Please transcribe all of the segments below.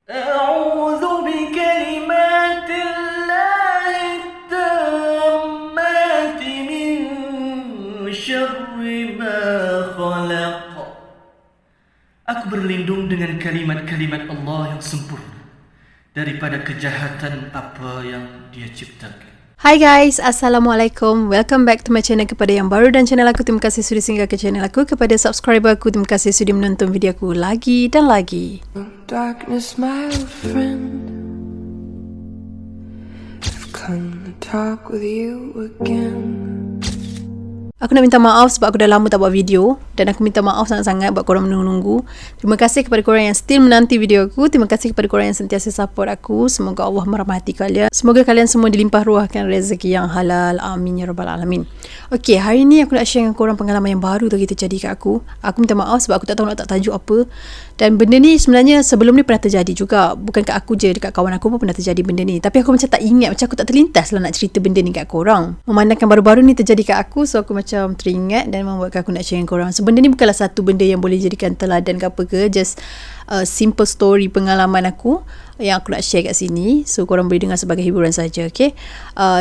أعوذ بكلمات الله التامات من شر ما خلق. Aku berlindung dengan kalimat-kalimat Allah yang sempurna daripada kejahatan apa yang Dia ciptakan. Hai guys, Assalamualaikum. Welcome back to my channel. Kepada yang baru dan channel aku, terima kasih sudah singgah ke channel aku. Kepada subscriber aku, terima kasih sudah menonton video aku lagi dan lagi. Darkness, my old friend, I've come to talk with you again. Aku nak minta maaf sebab aku dah lama tak buat video. Dan aku minta maaf sangat-sangat buat korang menunggu-nunggu. Terima kasih kepada korang yang still menanti video aku. Terima kasih kepada korang yang sentiasa support aku. Semoga Allah merahmati kalian. Semoga kalian semua dilimpah ruahkan rezeki yang halal. Amin ya rabbal alamin. Okay, hari ni aku nak share dengan korang pengalaman yang baru tu kita jadi kat aku. Aku minta maaf sebab aku tak tahu nak tak tajuk apa. Dan benda ni sebenarnya sebelum ni pernah terjadi juga. Bukan kat aku je, dekat kawan aku pun pernah terjadi benda ni. Tapi aku macam tak ingat, macam aku tak terlintas lah nak cerita benda ni kat korang. Memandangkan baru-baru ni terjadi kat aku, so aku macam teringat dan membuatkan aku nak share dengan korang. So benda ni bukanlah satu benda yang boleh jadikan teladan ke apa ke. Just simple story pengalaman aku yang aku nak share kat sini. So korang boleh dengar sebagai hiburan saja, okay?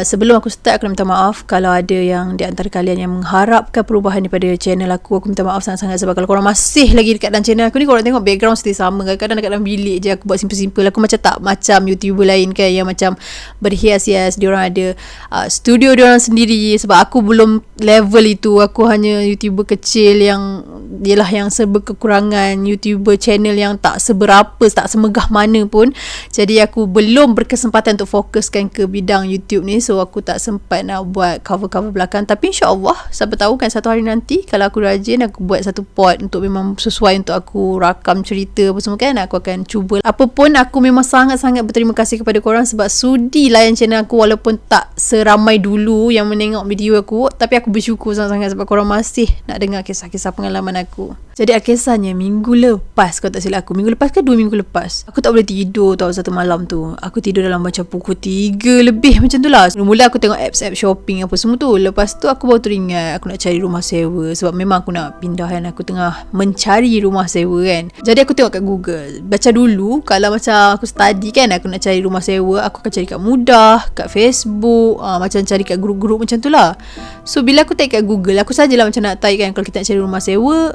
Sebelum aku start, aku nak minta maaf kalau ada yang di antara kalian yang mengharapkan perubahan daripada channel aku. Aku minta maaf sangat-sangat sebab kalau korang masih lagi dekat dalam channel aku ni, korang tengok background still sama. Kadang-kadang dekat dalam bilik je aku buat simple-simple. Aku macam tak macam YouTuber lain kan, yang macam berhias-hias. Diorang ada studio diorang sendiri. Sebab aku belum level itu. Aku hanya YouTuber kecil yang ialah yang serba kekurangan. YouTuber channel yang tak seberapa, tak semegah mana pun. Jadi aku belum berkesempatan untuk fokuskan ke bidang YouTube ni. So aku tak sempat nak buat cover-cover belakang. Tapi insyaAllah, siapa tahu kan satu hari nanti kalau aku rajin, aku buat satu part untuk memang sesuai untuk aku rakam cerita apa semua kan. Aku akan cuba. Apapun, aku memang sangat-sangat berterima kasih kepada korang sebab sudi layan channel aku. Walaupun tak seramai dulu yang menengok video aku, tapi aku bersyukur sangat-sangat sebab korang masih nak dengar kisah-kisah pengalaman aku. Jadi kisahnya minggu lepas, kalau tak silap aku, minggu lepas ke 2 minggu lepas, aku tak boleh tidur tau satu malam tu. Aku tidur dalam macam pukul 3 lebih macam tu lah. Mula aku tengok apps shopping apa semua tu. Lepas tu aku baru teringat aku nak cari rumah sewa. Sebab memang aku nak pindah kan. Aku tengah mencari rumah sewa kan. Jadi aku tengok kat Google. Baca dulu, kalau macam aku study kan, aku nak cari rumah sewa, aku akan cari kat Mudah, kat Facebook, macam cari kat grup-grup macam tu lah. So bila aku type kat Google, aku sajalah macam nak type kan, kalau kita nak cari rumah sewa,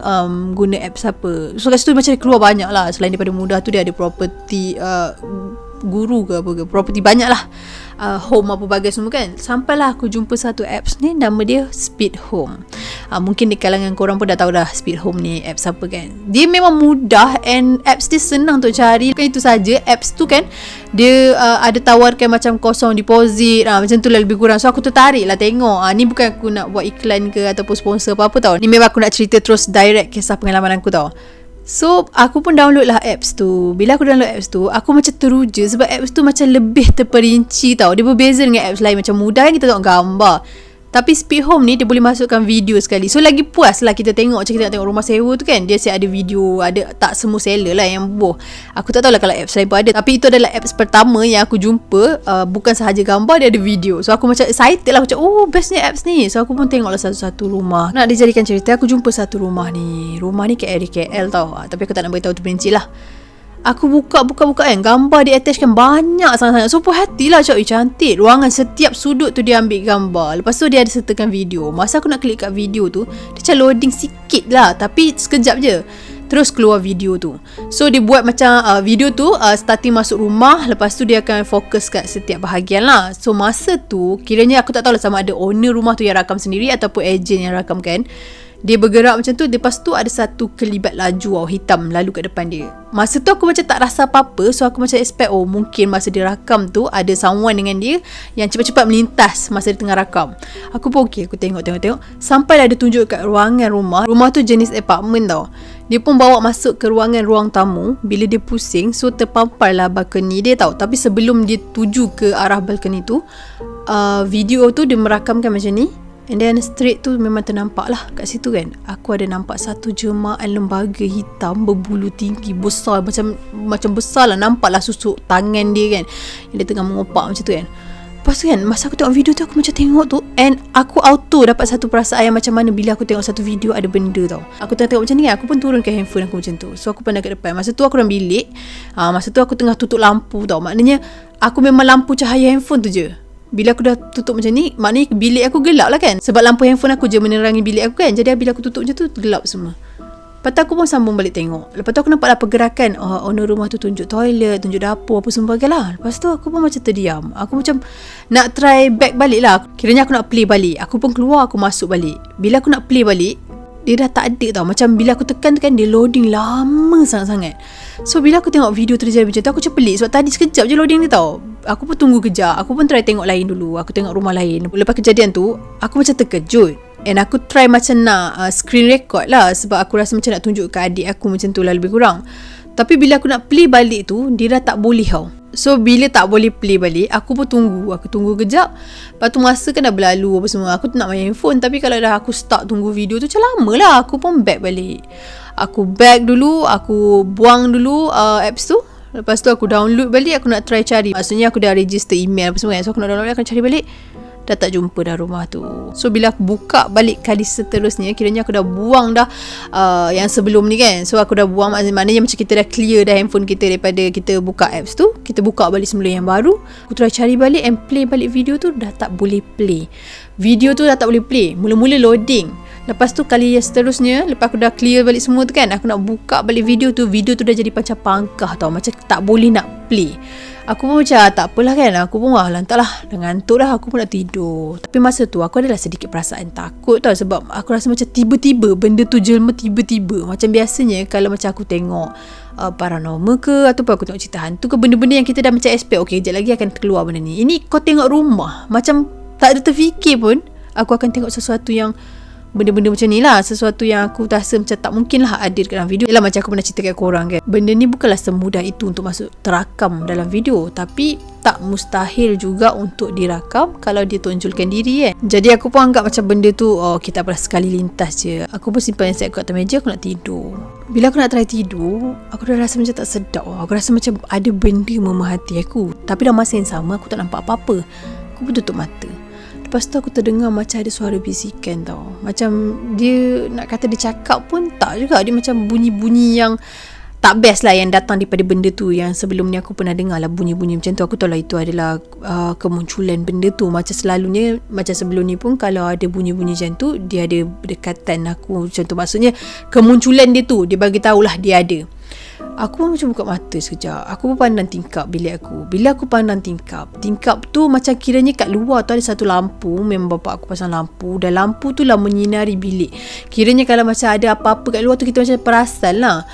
guna apps apa. So kat situ macam keluar banyak lah. Selain daripada Mudah tu, dia ada property Guru ke apa ke, property banyak lah, home apa bagai semua kan. Sampailah aku jumpa satu apps ni, nama dia Speed Home. Mungkin di kalangan korang pun dah tahu dah Speed Home ni apps apa kan. Dia memang mudah and apps dia senang untuk cari. Bukan itu saja, apps tu kan dia ada tawarkan macam kosong deposit, macam tu lah lebih kurang. So aku tertarik lah tengok. Ni bukan aku nak buat iklan ke ataupun sponsor apa-apa tau. Ni memang aku nak cerita terus direct kisah pengalaman aku tau. So aku pun download lah apps tu. Bila aku download apps tu, aku macam teruja sebab apps tu macam lebih terperinci tau. Dia berbeza dengan apps lain. Macam Mudah kan kita tengok gambar, tapi Speed Home ni dia boleh masukkan video sekali. So lagi puas lah kita tengok. Macam kita nak tengok rumah sewa tu kan, dia siap ada video. Ada tak semua seller lah yang boh. Aku tak tahu lah kalau apps lain pun ada. Tapi itu adalah apps pertama yang aku jumpa, bukan sahaja gambar, dia ada video. So aku macam excited lah. Macam oh bestnya apps ni. So aku pun tengok lah satu-satu rumah. Nak dijadikan cerita, aku jumpa satu rumah ni. Rumah ni kat area KL tau. Tapi aku tak nak beritahu terperinci lah. Aku buka kan, gambar dia attachkan banyak sangat-sangat. So puas hati lah, cakap cantik. Ruangan setiap sudut tu dia ambil gambar. Lepas tu dia ada sertakan video. Masa aku nak klik kat video tu, dia macam loading sikit lah, tapi sekejap je terus keluar video tu. So dia buat macam video tu starting masuk rumah, lepas tu dia akan fokus kat setiap bahagian lah. So masa tu kiranya aku tak tahu lah sama ada owner rumah tu yang rakam sendiri ataupun ejen yang rakam kan. Dia bergerak macam tu. Lepas tu ada satu kelibat laju hitam lalu kat depan dia. Masa tu aku macam tak rasa apa-apa. So aku macam expect, oh mungkin masa dia rakam tu ada someone dengan dia yang cepat-cepat melintas masa dia tengah rakam. Aku pun okay, aku tengok. Sampailah dia tunjuk kat ruangan rumah. Rumah tu jenis apartment tau. Dia pun bawa masuk ke ruang tamu. Bila dia pusing, so terpamparlah balkoni dia tau. Tapi sebelum dia tuju ke arah balkoni tu, video tu dia merakamkan macam ni. And then straight tu memang ternampak lah kat situ kan. Aku ada nampak satu jemaah lembaga hitam berbulu tinggi besar, macam besar lah. Nampak lah susuk tangan dia kan, yang dia tengah mengopak macam tu kan. Lepas tu kan, masa aku tengok video tu, aku macam tengok tu, and aku auto dapat satu perasaan yang macam mana bila aku tengok satu video ada benda tau. Aku tengok macam ni kan, aku pun turunkan handphone aku macam tu. So aku pandang kat depan. Masa tu aku dalam bilik, masa tu aku tengah tutup lampu tau. Maknanya aku memang lampu cahaya handphone tu je. Bila aku dah tutup macam ni, maknanya bilik aku gelap lah kan. Sebab lampu handphone aku je menerangi bilik aku kan. Jadi bila aku tutup macam tu, gelap semua. Lepas tu aku pun sambung balik tengok. Lepas tu aku nampak lah pergerakan. Owner rumah tu tunjuk toilet, tunjuk dapur, apa semua bagai lah. Lepas tu aku pun macam terdiam. Aku macam nak try back balik lah. Kiranya aku nak play balik. Aku pun keluar, aku masuk balik. Bila aku nak play balik, dia dah tak ada tau. Macam bila aku tekan-tekan, dia loading lama sangat-sangat. So bila aku tengok video terjadi macam tu, aku macam pelik. Sebab tadi sekejap je loading ni tau. Aku pun tunggu kejap. Aku pun try tengok lain dulu. Aku tengok rumah lain. Lepas kejadian tu, aku macam terkejut. And aku try macam nak screen record lah. Sebab aku rasa macam nak tunjuk ke adik aku macam tu lah lebih kurang. Tapi bila aku nak play balik tu, dia dah tak boleh tau. So bila tak boleh play balik, aku pun tunggu. Aku tunggu kejap. Lepas tu masa kan dah berlalu apa semua. Aku nak main handphone. Tapi kalau dah aku start tunggu video tu, macam lama lah. Aku pun back balik. Aku back dulu. Aku buang dulu apps tu. Lepas tu aku download balik. Aku nak try cari. Maksudnya aku dah register email apa semua kan. So aku nak download balik, aku cari balik. Dah tak jumpa dah rumah tu. So bila aku buka balik kali seterusnya, kiranya aku dah buang dah yang sebelum ni kan. So aku dah buang, maknanya macam kita dah clear dah handphone kita daripada kita buka apps tu. Kita buka balik semula yang baru. Aku try cari balik and play balik video tu, dah tak boleh play. Video tu dah tak boleh play. Mula-mula loading. Lepas tu kali yang seterusnya, lepas aku dah clear balik semua tu kan, aku nak buka balik video tu dah jadi macam pangkah tau. Macam tak boleh nak play. Aku pun macam tak apalah kan. Aku pun lantak lah, dah ngantuk dah. Aku pun nak tidur. Tapi masa tu aku adalah sedikit perasaan takut tau. Sebab aku rasa macam tiba-tiba benda tu jelma tiba-tiba. Macam biasanya kalau macam aku tengok paranormal ke, ataupun aku tengok cerita hantu ke, benda-benda yang kita dah macam expect, okay sekejap lagi akan keluar benda ni. Ini kau tengok rumah, macam tak ada terfikir pun aku akan tengok sesuatu yang benda-benda macam ni lah. Sesuatu yang aku rasa macam tak mungkin lah ada dalam video. Yalah, macam aku pernah cerita kat korang kan, benda ni bukanlah semudah itu untuk masuk terakam dalam video. Tapi tak mustahil juga untuk dirakam kalau dia tonjolkan diri kan. Jadi aku pun anggap macam benda tu kita pernah sekali lintas je. Aku pun simpan handset aku atas meja. Aku nak tidur. Bila aku nak try tidur, aku dah rasa macam tak sedap. Aku rasa macam ada benda memerhati aku. Tapi dalam masa yang sama aku tak nampak apa-apa. Aku pun tutup mata. Lepas tu aku terdengar macam ada suara bisikan tau. Macam dia nak kata dia cakap pun tak juga. Dia macam bunyi-bunyi yang tak best lah, yang datang daripada benda tu. Yang sebelum ni aku pernah dengar lah bunyi-bunyi macam tu. Aku tahu lah itu adalah kemunculan benda tu. Macam selalunya, macam sebelum ni pun kalau ada bunyi-bunyi macam tu, dia ada berdekatan aku macam tu. Maksudnya kemunculan dia tu, dia bagi tahulah dia ada. Aku macam buka mata sekejap. Aku pun pandang tingkap bilik aku. Bila aku pandang tingkap tu macam kiranya kat luar tu ada satu lampu. Memang bapak aku pasang lampu, dan lampu tu lah menyinari bilik. Kiranya kalau macam ada apa-apa kat luar tu, kita macam perasan lah.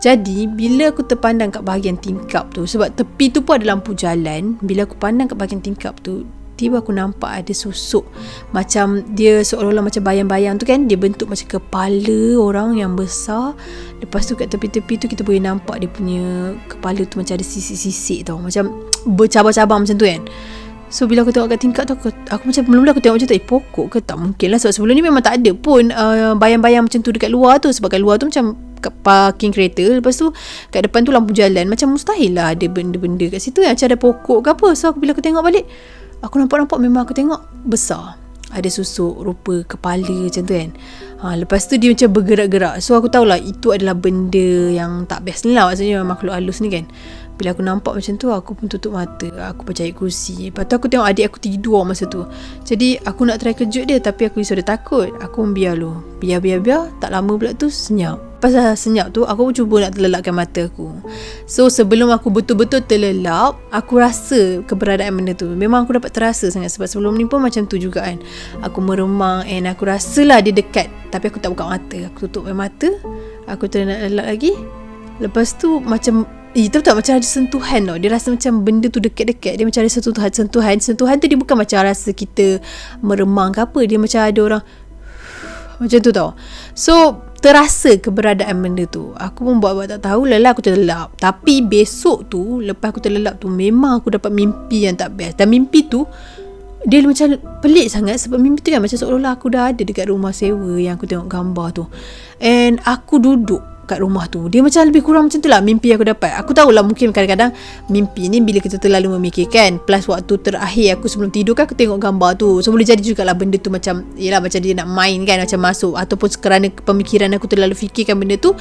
Jadi bila aku terpandang kat bahagian tingkap tu, sebab tepi tu pun ada lampu jalan. Bila aku pandang kat bahagian tingkap tu, tiba aku nampak ada susuk. Macam dia seolah-olah macam bayang-bayang tu kan. Dia bentuk macam kepala orang yang besar. Lepas tu kat tepi-tepi tu kita boleh nampak dia punya kepala tu macam ada sisik-sisik tau. Macam bercabang-cabang macam tu kan. So bila aku tengok kat tingkap tu, aku macam mula-mula aku tengok macam tu, pokok ke? Tak mungkin lah. Sebab sebelum ni memang tak ada pun bayang-bayang macam tu dekat luar tu. Sebab kat luar tu macam parking kereta. Lepas tu kat depan tu lampu jalan. Macam mustahil lah ada benda-benda kat situ yang macam ada pokok ke apa. So bila aku tengok balik, aku nampak memang aku tengok besar. Ada susuk rupa kepala macam tu kan. Lepas tu dia macam bergerak-gerak. So aku tahulah itu adalah benda yang tak best ni lah. Maksudnya makhluk halus ni kan. Bila aku nampak macam tu, aku pun tutup mata. Aku pun cari kursi. Lepas tu aku tengok adik aku tidur masa tu. Jadi aku nak try kejut dia, tapi aku sudah takut. Aku pun biar dulu. Biar. Tak lama pula tu senyap. Pasal senyap tu, aku pun cuba nak terlelapkan mata aku. So sebelum aku betul-betul terlelap, aku rasa keberadaan benda tu. Memang aku dapat terasa sangat. Sebab sebelum ni pun macam tu juga kan. Aku meremang and aku rasalah dia dekat. Tapi aku tak buka mata. Aku tutup mata. Aku nak lelap lagi. Lepas tu macam tahu tak, macam ada sentuhan tau. Dia rasa macam benda tu dekat-dekat. Dia macam ada sentuhan. Sentuhan tu dia bukan macam rasa kita meremang ke apa. Dia macam ada orang macam tu tau. So terasa keberadaan benda tu. Aku pun buat-buat tak tahu. Lelah aku terlelap. Tapi besok tu, lepas aku terlelap tu, memang aku dapat mimpi yang tak best. Dan mimpi tu dia macam pelik sangat. Sebab mimpi tu kan macam seolah-olah aku dah ada dekat rumah sewa yang aku tengok gambar tu. And aku duduk kat rumah tu. Dia macam lebih kurang macam tu lah mimpi aku dapat. Aku tahulah mungkin kadang-kadang mimpi ni bila kita terlalu memikirkan, plus waktu terakhir aku sebelum tidur kan aku tengok gambar tu. So boleh jadi jugalah benda tu macam, yelah macam dia nak main kan, macam masuk, ataupun kerana pemikiran aku terlalu fikirkan benda tu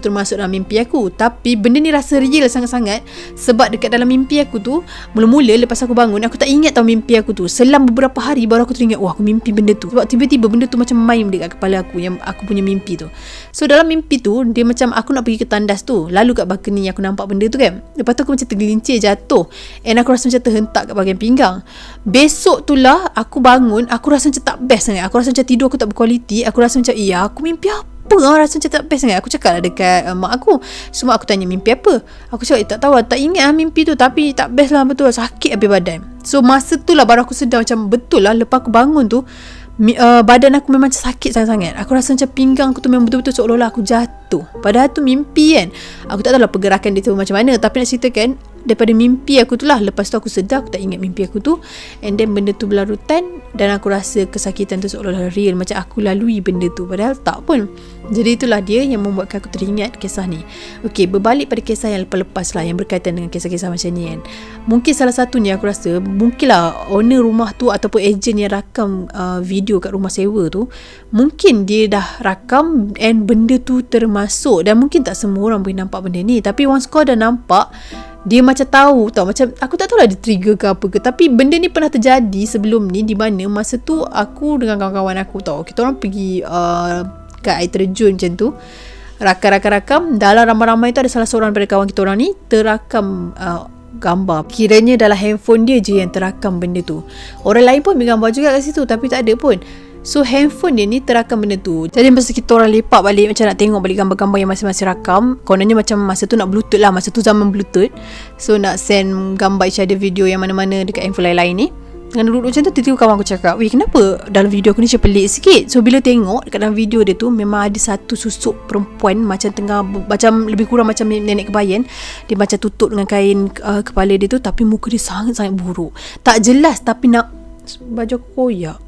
termasuk dalam mimpi aku. Tapi benda ni rasa real sangat-sangat, sebab dekat dalam mimpi aku tu, mula-mula lepas aku bangun, aku tak ingat tau mimpi aku tu. Selang beberapa hari baru aku teringat, wah aku mimpi benda tu. Sebab tiba-tiba benda tu macam main dekat kepala aku, yang aku punya mimpi tu. So dalam mimpi tu, dia macam aku nak pergi ke tandas tu, lalu kat balcony aku nampak benda tu kan. Lepas tu aku macam tergelincir jatuh, and aku rasa macam terhentak kat bahagian pinggang. Besok tu lah aku bangun, aku rasa macam tak best sangat. Aku rasa macam tidur aku tak berkualiti. Aku rasa macam, aku mimpi apa? Rasa macam tak best sangat. Aku cakap lah dekat mak aku. Semua aku tanya mimpi apa. Aku cakap tak tahu, tak ingat lah mimpi tu, tapi tak best lah, betul sakit habis badan. So masa tu lah baru aku sedar macam betul lah, lepas aku bangun tu badan aku memang sakit sangat-sangat. Aku rasa macam pinggang aku tu memang betul-betul seolah-olah aku jatuh. Padahal tu mimpi kan. Aku tak tahu lah pergerakan dia tu macam mana, tapi nak ceritakan daripada mimpi aku tu lah. Lepas tu aku sedar, aku tak ingat mimpi aku tu, and then benda tu berlarutan, dan aku rasa kesakitan tu seolah-olah real, macam aku lalui benda tu, padahal tak pun. Jadi itulah dia yang membuatkan aku teringat kisah ni. Okey, berbalik pada kisah yang lepas-lepas lah, yang berkaitan dengan kisah-kisah macam ni kan. Mungkin salah satunya aku rasa, mungkinlah owner rumah tu ataupun ejen yang rakam video kat rumah sewa tu, mungkin dia dah rakam and benda tu termasuk, dan mungkin tak semua orang boleh nampak benda ni. Tapi once kau dah nampak, dia macam tahu tau, macam aku tak tahu lah dia trigger ke apa ke, tapi benda ni pernah terjadi sebelum ni, di mana masa tu aku dengan kawan-kawan aku tau, kita orang pergi kat air terjun macam tu, rakam. Dalam ramai-ramai tu ada salah seorang daripada kawan kita orang ni terakam gambar. Kiranya dalam handphone dia je yang terakam benda tu. Orang lain pun ambil gambar juga kat situ, tapi tak ada pun. So handphone dia ni terakam benda tu. Jadi masa kita orang lepak balik, macam nak tengok balik gambar-gambar yang masing-masing rakam, kononnya macam masa tu nak bluetooth lah, masa tu zaman bluetooth. So nak send gambar each other video yang mana-mana dekat handphone lain-lain ni. Dengan duduk macam tu, tiba-tiba kawan aku cakap, weh kenapa dalam video aku ni macam pelik sikit. So bila tengok dekat dalam video dia tu, memang ada satu susuk perempuan macam tengah, macam lebih kurang macam nenek kebayan. Dia macam tutup dengan kain kepala dia tu, tapi muka dia sangat-sangat buruk. Tak jelas, tapi nak baju koyak,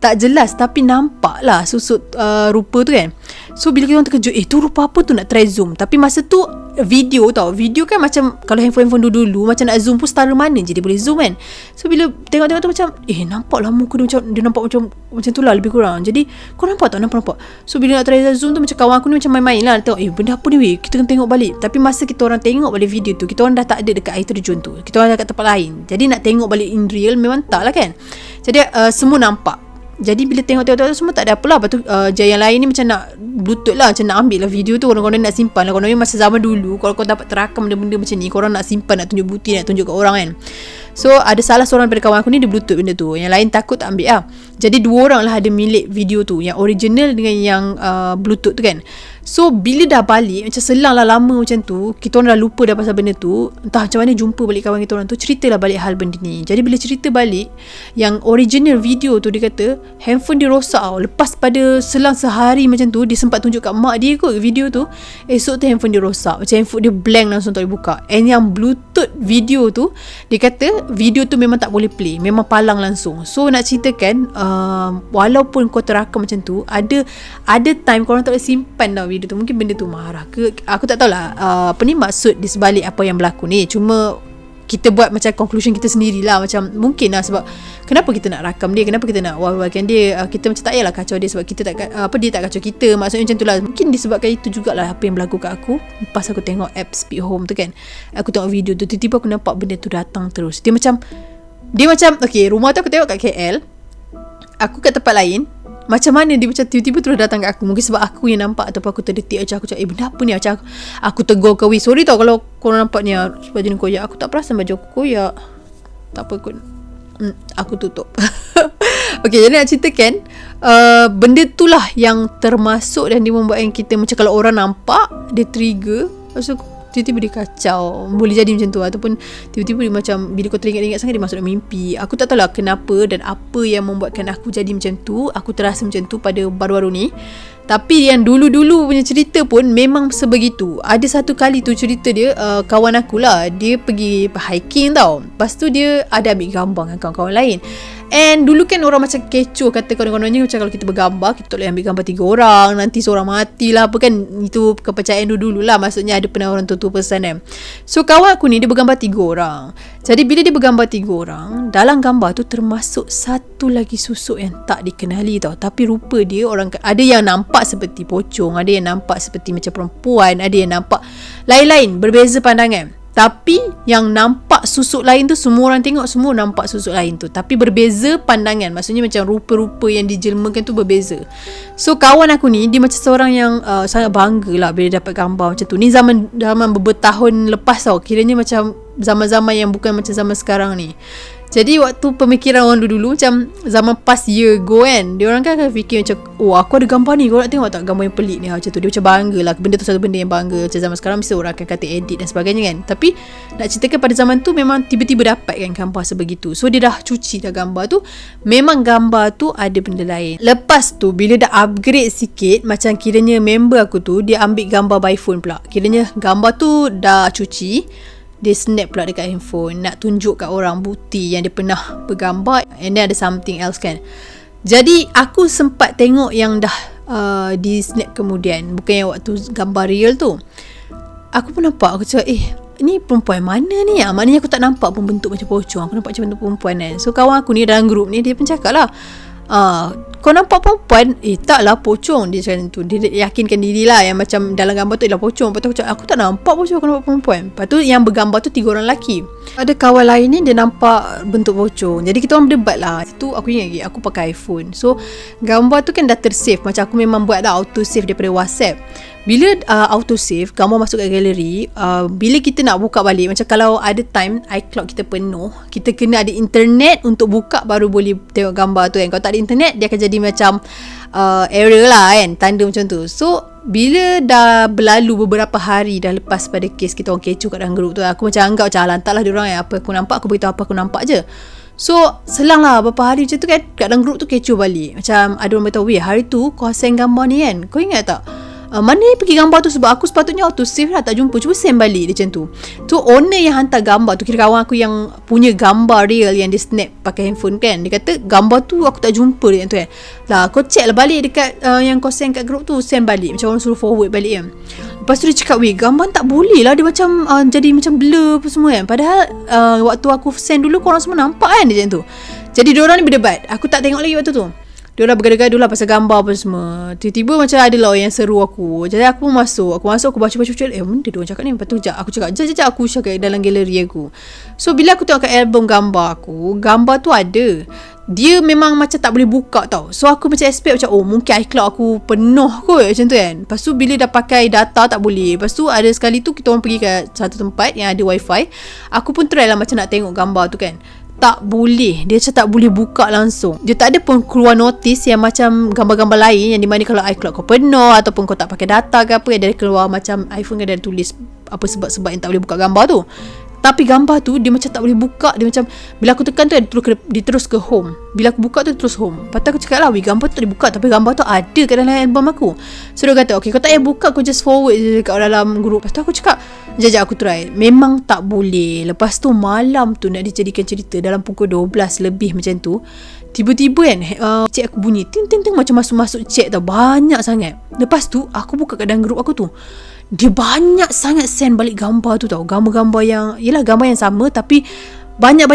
tak jelas, tapi nampak lah susut rupa tu kan. So bila kita orang terkejut, tu rupa apa tu, nak try zoom. Tapi masa tu video tau, video kan macam kalau handphone dulu macam nak zoom pun setara mana je dia boleh zoom kan. So bila tengok-tengok tu macam nampak lah muka dia, macam dia nampak macam tu lah lebih kurang. Jadi kau nampak tak, nampak. So bila nak try zoom tu, macam kawan aku ni macam main-main lah, tengok benda apa ni weh, kita kena tengok balik. Tapi masa kita orang tengok balik video tu, kita orang dah tak ada dekat air terjun tu, kita orang dah kat tempat lain. Jadi nak tengok balik in real memang tak lah kan. Jadi semua nampak. Jadi bila tengok semua tak ada apa lah. Lepas tu yang lain ni macam nak bluetooth lah, macam nak ambil lah video tu, korang nak simpan lah. Korang masa zaman dulu, kalau korang dapat terakam benda-benda macam ni, korang nak simpan, nak tunjuk bukti, nak tunjuk ke orang kan. So ada salah seorang daripada kawan aku ni, dia bluetooth benda tu, yang lain takut tak ambil lah. Jadi 2 orang lah ada milik video tu, yang original dengan yang bluetooth tu kan. So bila dah balik, macam selang lah lama macam tu, kita orang dah lupa dah pasal benda tu. Entah macam mana jumpa balik kawan kita orang tu, ceritalah balik hal benda ni. Jadi bila cerita balik, yang original video tu, dia kata handphone dia rosak tau. Lepas pada selang sehari macam tu, dia sempat tunjuk kat mak dia kot video tu. Esok tu handphone dia rosak, macam handphone dia blank, langsung tak boleh buka. And yang bluetooth video tu, dia kata video tu memang tak boleh play, memang palang langsung. So nak ceritakan, walaupun kau terakam macam tu, ada time korang tak boleh simpan tau video tu. Mungkin benda tu marah ke, aku tak tahulah apa ni maksud di sebalik apa yang berlaku ni. Cuma kita buat macam conclusion kita sendirilah, macam mungkin lah sebab kenapa kita nak rakam dia, kenapa kita nak wawalkan dia, kita macam tak payahlah kacau dia sebab kita tak dia tak kacau kita, maksudnya macam tu lah. Mungkin disebabkan itu jugalah apa yang berlaku kat aku. Lepas aku tengok app Speed Home tu kan, aku tengok video tu, tiba-tiba aku nampak benda tu datang terus. Dia macam okay, rumah tu aku tengok kat KL, aku kat tempat lain, macam mana dia macam tiba-tiba terus datang kat aku. Mungkin sebab aku yang nampak, ataupun aku terdetik macam aku cakap, benda apa ni, macam aku tegur kau, sorry tau kalau korang nampak ni baju ni koyak, aku tak perasan baju aku koyak, tak apa kot, aku tutup. Okay, jadi nak ceritakan benda tu lah yang termasuk, dan dia membuatkan kita macam kalau orang nampak, dia trigger, lepas tu tiba-tiba dia kacau. Boleh jadi macam tu. Ataupun tiba-tiba dia macam, bila kau teringat-ingat sangat, dia masuk dalam mimpi. Aku tak tahulah kenapa dan apa yang membuatkan aku jadi macam tu. Aku terasa macam tu pada baru-baru ni. Tapi yang dulu-dulu punya cerita pun memang sebegitu. Ada satu kali tu cerita dia, kawan aku lah, dia pergi hiking tau. Lepas tu dia ada ambil gambar dengan kawan-kawan lain. And dulu kan orang macam kecoh, kata kawan-kawannya macam kalau kita bergambar, kita tak boleh ambil gambar 3 orang, nanti seorang mati lah apa kan. Itu kepercayaan dulu lah, maksudnya ada pernah orang tua-tua pesan kan. So kawan aku ni dia bergambar 3 orang. Jadi bila dia bergambar 3 orang, dalam gambar tu termasuk satu lagi susuk yang tak dikenali tau. Tapi rupa dia orang, ada yang nampak seperti pocong, ada yang nampak seperti macam perempuan, ada yang nampak lain-lain, berbeza pandangan. Tapi yang nampak susuk lain tu, semua orang tengok semua nampak susuk lain tu, tapi berbeza pandangan. Maksudnya macam rupa-rupa yang dijelmakan tu berbeza. So kawan aku ni, dia macam seorang yang sangat bangga lah bila dapat gambar macam tu. Ni zaman beberapa tahun lepas tau. Kiranya macam zaman-zaman yang bukan macam zaman sekarang ni. Jadi waktu pemikiran orang dulu macam zaman past year ago kan, dia orang kan akan fikir macam, oh aku ada gambar ni, kau nak tengok tak gambar yang pelik ni, macam tu. Dia macam bangga lah, benda tu satu benda yang bangga. Macam zaman sekarang mesti orang akan kata edit dan sebagainya kan. Tapi nak ceritakan pada zaman tu memang tiba-tiba dapat kan gambar sebegitu. So dia dah cuci dah gambar tu, memang gambar tu ada benda lain. Lepas tu bila dah upgrade sikit, macam kiranya member aku tu dia ambil gambar by phone pula. Kiranya gambar tu dah cuci, dia snap pula dekat handphone, nak tunjuk kat orang bukti yang dia pernah bergambar, and then ada something else kan. Jadi aku sempat tengok yang dah di snap kemudian, bukan yang waktu gambar real tu. Aku pun nampak, aku cakap ni perempuan mana ni? Maknanya aku tak nampak pun bentuk macam pocong, aku nampak macam bentuk perempuan kan. So kawan aku ni dalam grup ni, dia pun cakap lah, kau nampak perempuan? Taklah pocong. Dia macam tu, dia yakinkan diri lah yang macam dalam gambar tu ialah pocong. Lepas tu aku cakap, aku tak nampak pocong, aku nampak perempuan. Lepas tu yang bergambar tu 3 orang lelaki. Ada kawan lain ni dia nampak bentuk pocong. Jadi kita orang berdebat lah. Itu aku ingat lagi, aku pakai iPhone. So gambar tu kan dah tersave. Macam aku memang buat dah auto save daripada WhatsApp. Bila auto save, gambar masuk kat galeri, bila kita nak buka balik, macam kalau ada time iCloud kita penuh, kita kena ada internet untuk buka baru boleh tengok gambar tu kan. Kalau tak ada internet, dia akan jadi macam error lah kan, tanda macam tu. So bila dah berlalu beberapa hari dah lepas pada kes kita orang kecoh kat dalam grup tu, aku macam anggap macam lantaklah diorang apa aku nampak, aku beritahu apa aku nampak je. So selang lah beberapa hari macam tu kan, kat dalam grup tu kecoh balik. Macam ada orang beritahu, weh hari tu kau send gambar ni kan, kau ingat tak? Mana ni pergi gambar tu, sebab aku sepatutnya auto save lah, tak jumpa, cuba send balik. Dia macam tu. So owner yang hantar gambar tu, kira kawan aku yang punya gambar real yang dia snap pakai handphone kan, dia kata gambar tu aku tak jumpa dia tu kan. Lah kau check lah balik dekat yang kau send kat group tu, send balik, macam orang suruh forward balik kan. Lepas tu dia cakap, weh gambar tak boleh lah, dia macam jadi macam blur apa semua kan. Padahal waktu aku send dulu korang semua nampak kan, dia macam tu. Jadi diorang ni berdebat, aku tak tengok lagi waktu tu. Diorang bergaduh-gaduh lah pasal gambar apa semua. Tiba-tiba macam ada lah yang seru aku. Jadi aku masuk, aku baca-baca, benda diorang cakap ni. Lepas tu aku cakap, jap aku cakap dalam galeri aku. So bila aku tengok kat album gambar aku, gambar tu ada, dia memang macam tak boleh buka tau. So aku macam expect macam, oh mungkin iCloud aku penuh kot macam tu kan. Lepas tu bila dah pakai data tak boleh. Lepas tu ada sekali tu kita orang pergi ke satu tempat yang ada wifi. Aku pun try lah macam nak tengok gambar tu kan. Tak boleh. Dia macam tak boleh buka langsung. Dia tak ada pun keluar notis yang macam gambar-gambar lain, yang di mana kalau iCloud kau penuh ataupun kau tak pakai data ke apa, yang dia keluar macam iPhone kan, dia ada tulis apa sebab-sebab yang tak boleh buka gambar tu. Tapi gambar tu dia macam tak boleh buka. Dia macam bila aku tekan tu dia terus ke home. Bila aku buka tu terus home. Lepas tu aku cakap lah, weh gambar tu tak boleh buka, tapi gambar tu ada kat dalam album aku. So dia kata, okay kau tak payah buka, kau just forward je kat dalam group. Lepas tu aku cakap, jap aku try. Memang tak boleh. Lepas tu malam tu nak dijadikan cerita dalam pukul 12 lebih macam tu, tiba-tiba kan chat aku bunyi ting macam masuk chat tau, banyak sangat. Lepas tu aku buka kat dalam group aku tu, dia banyak sangat send balik gambar tu tau. Gambar-gambar yang, yelah gambar yang sama, tapi banyak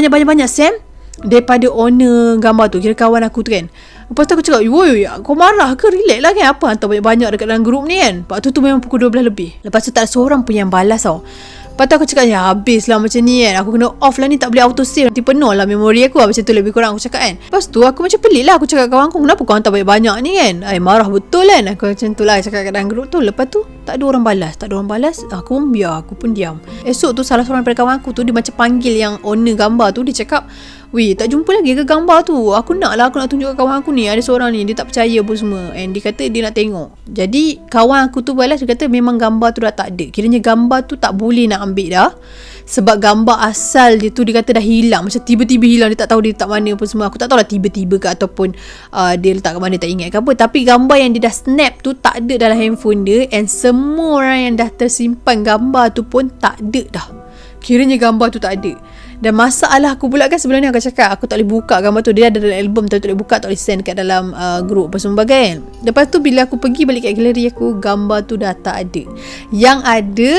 send daripada owner gambar tu, kira kawan aku tu kan. Lepas tu aku cakap, woi kau marah ke, relax lah kan, apa hantar banyak-banyak dekat dalam grup ni kan. Lepas tu memang pukul 12 lebih. Lepas tu tak ada seorang pun yang balas tau. Lepas tu aku cakap, ya habis lah macam ni kan, aku kena off lah ni, tak boleh auto save, nanti penuh lah memori aku lah. Macam tu lebih kurang aku cakap kan. Lepas tu aku macam pelik lah, aku cakap kawan aku, kenapa kau hantar banyak-banyak ni kan, marah betul kan. Aku macam tu lah cakap kat dalam grup tu. Lepas tu tak ada orang balas. Aku pun biar, aku pun diam. Esok tu salah seorang daripada kawan aku tu, dia macam panggil yang owner gambar tu. Dia cakap, Weh, tak jumpa lagi ke gambar tu? Aku nak tunjuk kat kawan aku ni. Ada seorang ni, dia tak percaya apa semua. And dia kata dia nak tengok. Jadi kawan aku tu balas, dia kata memang gambar tu dah tak ada. Kiranya gambar tu tak boleh nak ambil dah. Sebab gambar asal dia tu, dia kata dah hilang. Macam tiba-tiba hilang. Dia tak tahu dia letak mana apa semua. Aku tak tahu lah tiba-tiba ke ataupun dia letak kat mana, tak ingat ke apa. Tapi gambar yang dia dah snap tu tak ada dalam handphone dia. And semua orang yang dah tersimpan gambar tu pun tak ada dah. Kiranya gambar tu tak ada. Dan masalah aku pula kan, sebelum ni aku cakap aku tak boleh buka gambar tu. Dia ada dalam album, tak boleh buka, tak boleh send kat dalam group apa semua kan. Lepas tu bila aku pergi balik kat galeri aku, gambar tu dah tak ada. Yang ada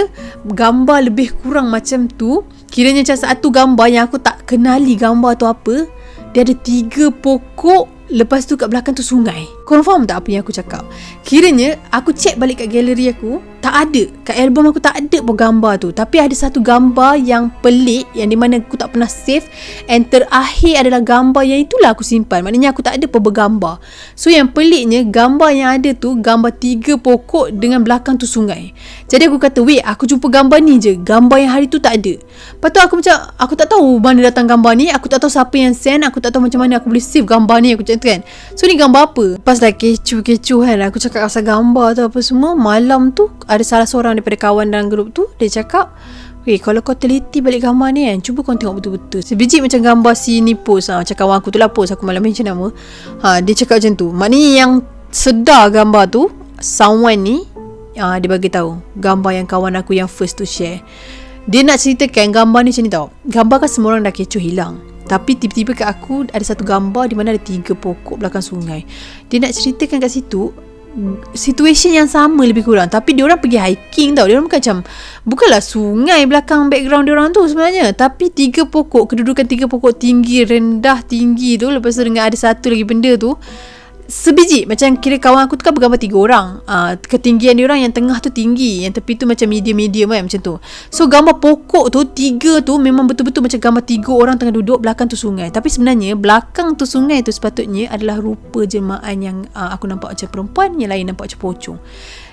gambar lebih kurang macam tu. Kiranya macam satu gambar yang aku tak kenali gambar tu apa. Dia ada 3 pokok. Lepas tu kat belakang tu sungai. Korang faham tak apa yang aku cakap? Kiranya aku check balik kat galeri aku, tak ada. Kat album aku tak ada pun gambar tu. Tapi ada satu gambar yang pelik, yang di mana aku tak pernah save. And terakhir adalah gambar yang itulah aku simpan. Maknanya aku tak ada pun bergambar. So yang peliknya, gambar yang ada tu gambar 3 pokok dengan belakang tu sungai. Jadi aku kata, weh, aku jumpa gambar ni je. Gambar yang hari tu tak ada. Lepas tu aku macam, aku tak tahu mana datang gambar ni. Aku tak tahu siapa yang send. Aku tak tahu macam mana aku boleh save gambar ni. Aku cakap kan, so ni gambar apa? Pas dah kecoh kan, aku cakap pasal gambar tu apa semua. Malam tu ada salah seorang daripada kawan dalam grup tu, dia cakap, weh, kalau kau teliti balik gambar ni kan, cuba kau tengok betul-betul. Sebiji macam gambar si ni post macam kawan aku tu lah post, aku malam mention nama. Dia cakap macam tu. Maknanya yang sedar gambar tu, someone ni dia bagi tahu gambar yang kawan aku yang first tu share. Dia nak ceritakan gambar ni macam ni tau. Gambar kan semua orang dah kecoh hilang. Tapi tiba-tiba kat aku ada satu gambar di mana ada 3 pokok belakang sungai. Dia nak ceritakan kat situ situation yang sama lebih kurang. Tapi dia orang pergi hiking tau. Dia orang bukan macam, bukanlah sungai belakang background dia orang tu sebenarnya. Tapi 3 pokok, kedudukan 3 pokok tinggi, rendah, tinggi tu. Lepas tu dengan ada satu lagi benda tu sebiji. Macam kira kawan aku tu kan bergambar 3 orang. Ketinggian dia orang yang tengah tu tinggi, yang tepi tu macam medium-medium kan, macam tu. So gambar pokok tu 3 tu memang betul-betul macam gambar 3 orang tengah duduk, belakang tu sungai. Tapi sebenarnya belakang tu sungai tu sepatutnya adalah rupa jemaah yang aku nampak macam perempuan, yang lain nampak macam pocong.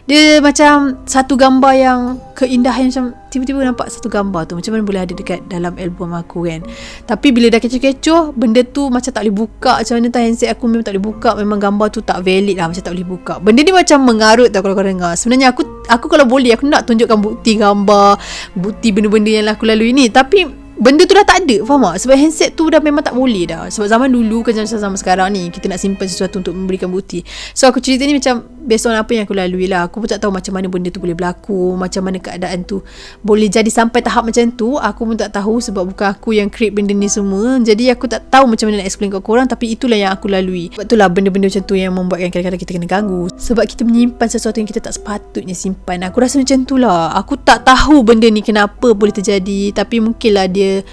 Dia macam satu gambar yang keindahan, macam tiba-tiba nampak satu gambar tu. Macam mana boleh ada dekat dalam album aku kan. Tapi bila dah kecoh-kecoh, benda tu macam tak boleh buka. Macam mana tak, handset aku memang tak boleh buka. Memang gambar tu tak valid lah, macam tak boleh buka. Benda ni macam mengarut tau kalau korang dengar. Sebenarnya aku kalau boleh, aku nak tunjukkan bukti gambar, bukti benda-benda yang aku lalui ni. Tapi benda tu dah tak ada, faham tak? Sebab handset tu dah memang tak boleh dah. Sebab zaman dulu kan macam zaman sekarang ni, kita nak simpan sesuatu untuk memberikan bukti. So aku cerita ni macam based on apa yang aku lalui lah. Aku pun tak tahu macam mana benda tu boleh berlaku, macam mana keadaan tu boleh jadi sampai tahap macam tu. Aku pun tak tahu sebab bukan aku yang create benda ni semua. Jadi aku tak tahu macam mana nak explain kat korang. Tapi itulah yang aku lalui. Sebab itulah benda-benda macam tu yang membuatkan kadang-kadang kita kena ganggu. Sebab kita menyimpan sesuatu yang kita tak sepatutnya simpan. Aku rasa macam tu lah. Aku tak tahu benda ni kenapa boleh terjadi. Tapi mungkinlah dia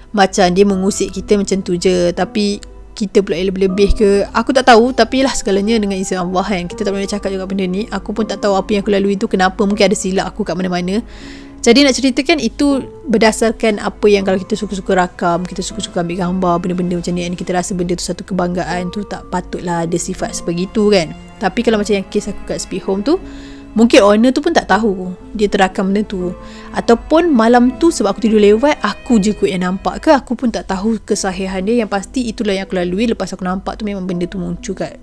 macam dia mengusik kita macam tu je. Tapi kita pula lebih-lebih ke, aku tak tahu. Tapi lah segalanya dengan izin Allah kan. Kita tak boleh cakap juga benda ni. Aku pun tak tahu apa yang aku lalui tu kenapa. Mungkin ada silap aku kat mana-mana. Jadi nak ceritakan itu berdasarkan apa yang kalau kita suka-suka rakam, kita suka-suka ambil gambar, benda-benda macam ni, and kita rasa benda tu satu kebanggaan tu, tak patutlah ada sifat sebegitu kan. Tapi kalau macam yang kes aku kat Speed Home tu, mungkin owner tu pun tak tahu dia terakam benda tu. Ataupun malam tu sebab aku tidur lewat, aku je kot yang nampak ke, aku pun tak tahu kesahihan dia. Yang pasti itulah yang aku lalui. Lepas aku nampak tu memang benda tu muncul kat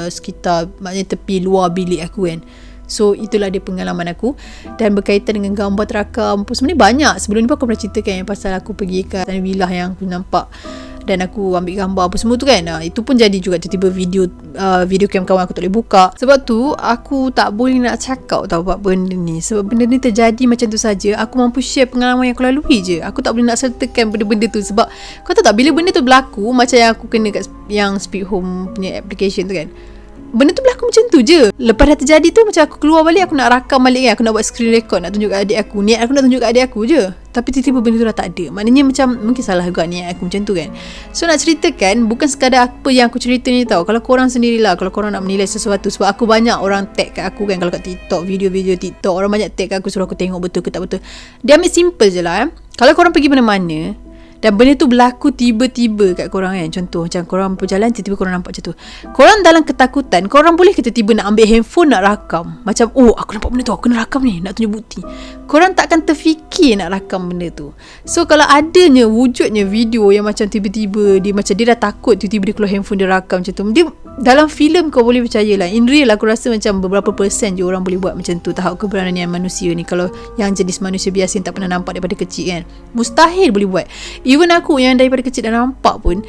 sekitar, maknanya tepi luar bilik aku kan. So itulah dia pengalaman aku. Dan berkaitan dengan gambar terakam pun sebenarnya banyak. Sebelum ni pun aku pernah ceritakan yang pasal aku pergi ke wilayah yang aku nampak dan aku ambil gambar apa semua tu kan. Itu pun jadi juga tiba-tiba video cam kawan aku tak boleh buka. Sebab tu aku tak boleh nak cakap tau buat benda ni. Sebab benda ni terjadi macam tu saja. Aku mampu share pengalaman yang aku lalui je. Aku tak boleh nak sertakan benda-benda tu. Sebab kau tahu tak, bila benda tu berlaku, macam yang aku kena kat yang Speed Home punya application tu kan, benda tu berlaku macam tu je. Lepas dah terjadi tu, macam aku keluar balik, aku nak rakam balik kan, aku nak buat screen record, nak tunjuk kat adik aku. Niat aku nak tunjuk kat adik aku je. Tapi tiba-tiba benda tu dah tak ada. Maknanya macam mungkin salah juga niat aku macam tu kan. So nak ceritakan, bukan sekadar apa yang aku cerita ni tau. Kalau korang sendirilah, kalau korang nak menilai sesuatu. Sebab aku banyak orang tag kat aku kan, kalau kat TikTok, video-video TikTok, orang banyak tag kat aku suruh aku tengok betul ke tak betul. Dia ambil simple je lah. Kalau korang pergi mana-mana dan benda tu berlaku tiba-tiba kat korang kan, contoh macam korang berjalan, tiba-tiba korang nampak macam tu, korang dalam ketakutan, korang boleh ke tiba-tiba nak ambil handphone nak rakam. Macam, oh aku nampak benda tu, aku kena rakam ni, nak tunjuk bukti. Korang takkan terfikir fikir nak rakam benda tu. So kalau adanya wujudnya video yang macam tiba-tiba dia dah takut, tiba-tiba dia keluar handphone dia rakam macam tu, dia dalam filem kau boleh percayalah. In real aku rasa macam beberapa persen je orang boleh buat macam tu. Tahap keberanian manusia ni, kalau yang jenis manusia biasa yang tak pernah nampak daripada kecil kan, mustahil boleh buat. Even aku yang daripada kecil dah nampak pun,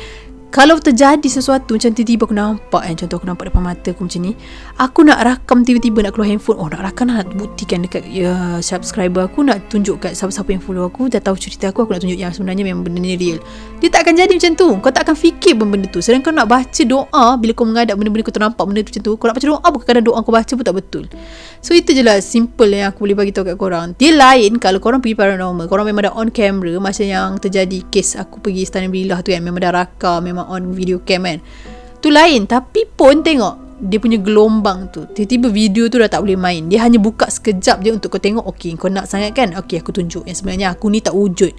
kalau terjadi sesuatu macam tiba-tiba aku nampak contoh aku nampak depan mata aku macam ni, aku nak rakam tiba-tiba nak keluar handphone, nak rakam, nak buktikan dekat subscriber aku, nak tunjuk kat siapa-siapa yang follow aku, dah tahu cerita aku nak tunjuk yang sebenarnya memang benda ni real. Dia tak akan jadi macam tu. Kau tak akan fikir pun benda tu. Sedangkan kau nak baca doa, bila kau menghadap benda-benda kau ternampak benda tu macam tu, kau nak baca doa pun kadang doa kau baca pun tak betul. So itu je lah simple yang aku boleh bagi tahu kat korang. Dia lain kalau korang pergi paranormal, korang memang dah on camera. Masa yang terjadi kes aku pergi Istana Billah tu kan, memang dah rakam, memang on video cam kan, tu lain. Tapi pun tengok dia punya gelombang tu, tiba-tiba video tu dah tak boleh main. Dia hanya buka sekejap je untuk kau tengok. Okay, kau nak sangat kan, okay aku tunjuk yang sebenarnya aku ni tak wujud.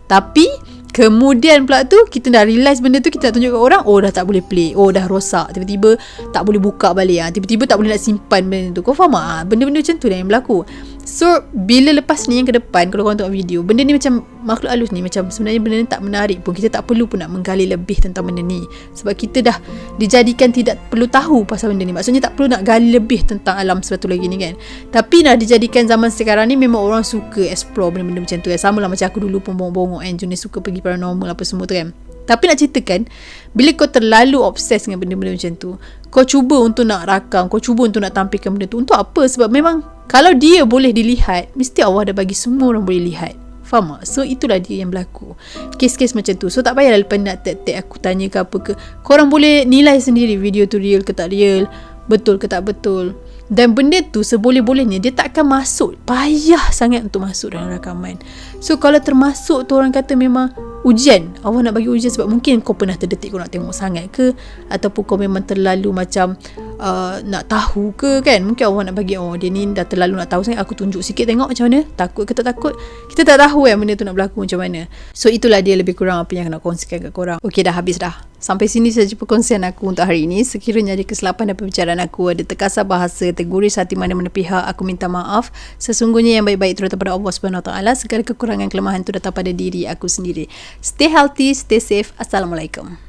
Tapi kemudian pula tu kita dah realise benda tu, kita nak tunjuk kat orang, oh dah tak boleh play, oh dah rosak, tiba-tiba tak boleh buka balik, tiba-tiba tak boleh nak simpan benda tu. Kau faham tak? Benda-benda macam tu dah yang berlaku. So bila lepas ni yang ke depan, kalau korang tengok video, benda ni macam makhluk halus ni, macam sebenarnya benda ni tak menarik pun, kita tak perlu pun nak menggali lebih tentang benda ni, sebab kita dah dijadikan tidak perlu tahu pasal benda ni. Maksudnya tak perlu nak gali lebih tentang alam satu lagi ni kan. Tapi dah dijadikan zaman sekarang ni memang orang suka explore benda-benda macam tu kan. Sama lah macam aku dulu pun bongok-bongok kan, jenis suka pergi paranormal apa semua tu kan. Tapi nak ceritakan, bila kau terlalu obses dengan benda-benda macam tu, kau cuba untuk nak rakam, kau cuba untuk nak tampilkan benda tu, untuk apa? Sebab memang kalau dia boleh dilihat, mesti Allah dah bagi semua orang boleh lihat. Faham tak? So itulah dia yang berlaku, kes-kes macam tu. So tak payahlah lepas nak tag-tag aku tanya ke apa ke, korang boleh nilai sendiri video tu real ke tak real, betul ke tak betul. Dan benda tu seboleh-bolehnya dia tak akan masuk, payah sangat untuk masuk dalam rakaman. So kalau termasuk tu, orang kata memang ujian, Allah nak bagi ujian, sebab mungkin kau pernah terdetik kau nak tengok sangat ke, ataupun kau memang terlalu macam nak tahu ke kan. Mungkin Allah nak bagi, oh dia ni dah terlalu nak tahu sangat, aku tunjuk sikit tengok macam mana, takut ke tak takut. Kita tak tahu kan benda tu nak berlaku macam mana. So itulah dia lebih kurang apa yang nak kongsikan kat korang. Okey, dah habis dah. Sampai sini saja perkongsian aku untuk hari ini. Sekiranya ada kesilapan dalam pembicaraan aku, ada terkasar bahasa, terguris hati mana-mana pihak, aku minta maaf. Sesungguhnya yang baik-baik itu datang pada Allah SWT. Segala kekurangan kelemahan itu datang pada diri aku sendiri. Stay healthy, stay safe. Assalamualaikum.